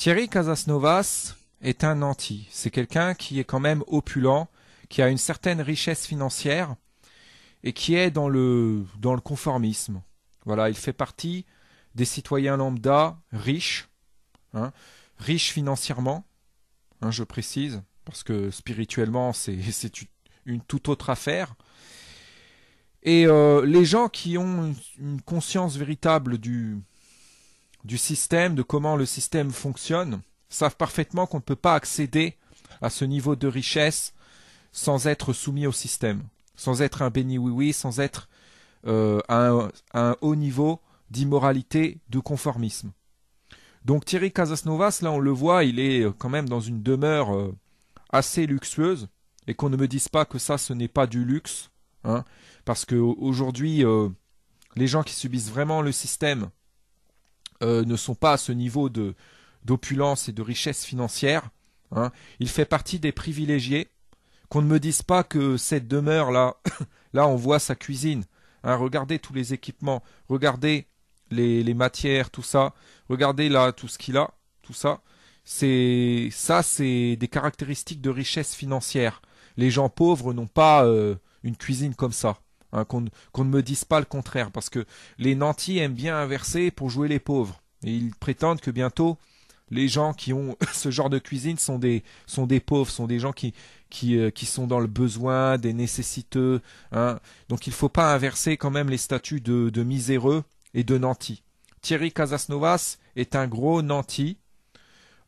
Thierry Casasnovas est un nanti. C'est quelqu'un qui est quand même opulent, qui a une certaine richesse financière et qui est dans le conformisme. Voilà, il fait partie des citoyens lambda riches, hein, riches financièrement, hein, je précise, parce que spirituellement c'est une toute autre affaire. Et les gens qui ont une conscience véritable du système, de comment le système fonctionne, savent parfaitement qu'on ne peut pas accéder à ce niveau de richesse sans être soumis au système, sans être un béni oui-oui, sans être à un haut niveau d'immoralité, de conformisme. Donc Thierry Casasnovas, là on le voit, il est quand même dans une demeure assez luxueuse, et qu'on ne me dise pas que ça ce n'est pas du luxe, hein, parce qu'aujourd'hui les gens qui subissent vraiment le système ne sont pas à ce niveau d'opulence et de richesse financière. Hein. Il fait partie des privilégiés. Qu'on ne me dise pas que cette demeure-là, là on voit sa cuisine. Hein, regardez tous les équipements, regardez les matières, tout ça. Regardez là tout ce qu'il a, tout ça. C'est des caractéristiques de richesse financière. Les gens pauvres n'ont pas une cuisine comme ça. Hein, qu'on ne me dise pas le contraire, parce que les nantis aiment bien inverser pour jouer les pauvres. Et ils prétendent que bientôt, les gens qui ont ce genre de cuisine sont des pauvres, sont des gens qui sont dans le besoin, des nécessiteux. Hein. Donc il ne faut pas inverser quand même les statuts de miséreux et de nantis. Thierry Casasnovas est un gros nanti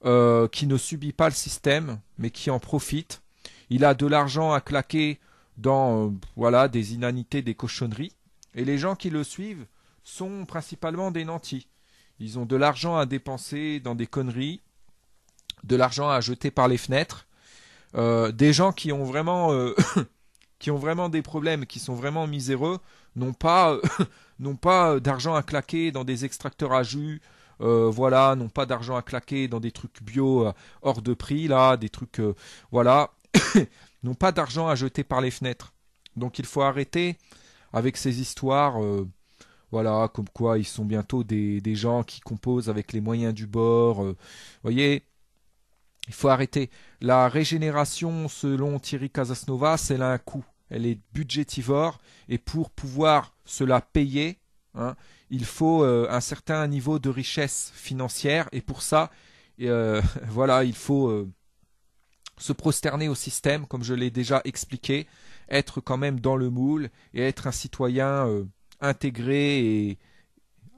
qui ne subit pas le système, mais qui en profite. Il a de l'argent à claquer dans voilà, des inanités, des cochonneries. Et les gens qui le suivent sont principalement des nantis. Ils ont de l'argent à dépenser dans des conneries, de l'argent à jeter par les fenêtres. Des gens qui ont vraiment, qui ont vraiment des problèmes, qui sont vraiment miséreux, n'ont pas d'argent à claquer dans des extracteurs à jus. Voilà, n'ont pas d'argent à claquer dans des trucs bio hors de prix, là, des trucs, voilà. N'ont pas d'argent à jeter par les fenêtres. Donc il faut arrêter avec ces histoires, voilà, comme quoi ils sont bientôt des gens qui composent avec les moyens du bord. Voyez, il faut arrêter. La régénération, selon Thierry Casasnovas, elle a un coût. Elle est budgétivore et pour pouvoir se la payer, hein, il faut un certain niveau de richesse financière et pour ça, voilà, il faut se prosterner au système, comme je l'ai déjà expliqué, être quand même dans le moule et être un citoyen intégré et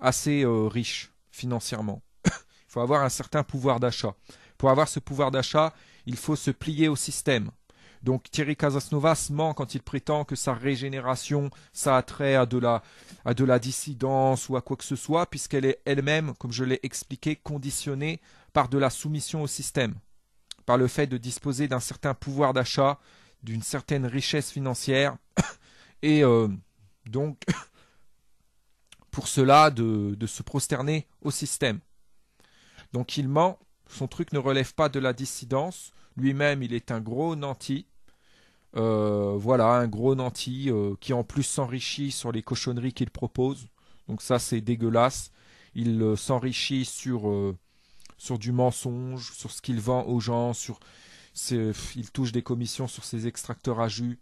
assez riche financièrement. Il faut avoir un certain pouvoir d'achat. Pour avoir ce pouvoir d'achat, il faut se plier au système. Donc Thierry Casasnovas ment quand il prétend que sa régénération, ça a trait à de la dissidence ou à quoi que ce soit, puisqu'elle est elle-même, comme je l'ai expliqué, conditionnée par de la soumission au système, par le fait de disposer d'un certain pouvoir d'achat, d'une certaine richesse financière, et donc pour cela de se prosterner au système. Donc il ment, son truc ne relève pas de la dissidence, lui-même il est un gros nanti, voilà, un gros nanti qui en plus s'enrichit sur les cochonneries qu'il propose, donc ça c'est dégueulasse, il s'enrichit sur du mensonge, sur ce qu'il vend aux gens, il touche des commissions sur ses extracteurs à jus.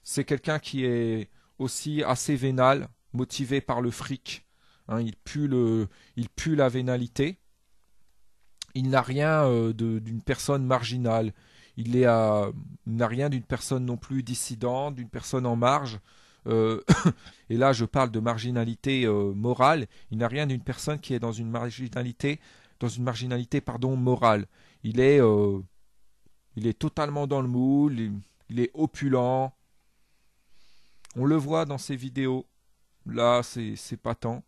C'est quelqu'un qui est aussi assez vénal, motivé par le fric. Hein, il pue la vénalité. Il n'a rien d'une personne marginale. Il n'a rien d'une personne non plus dissidente, d'une personne en marge. Euh, et là, je parle de marginalité morale. Il n'a rien d'une personne qui est dans une marginalité pardon, morale. Il est totalement dans le moule, il est opulent. On le voit dans ses vidéos. Là, c'est patent.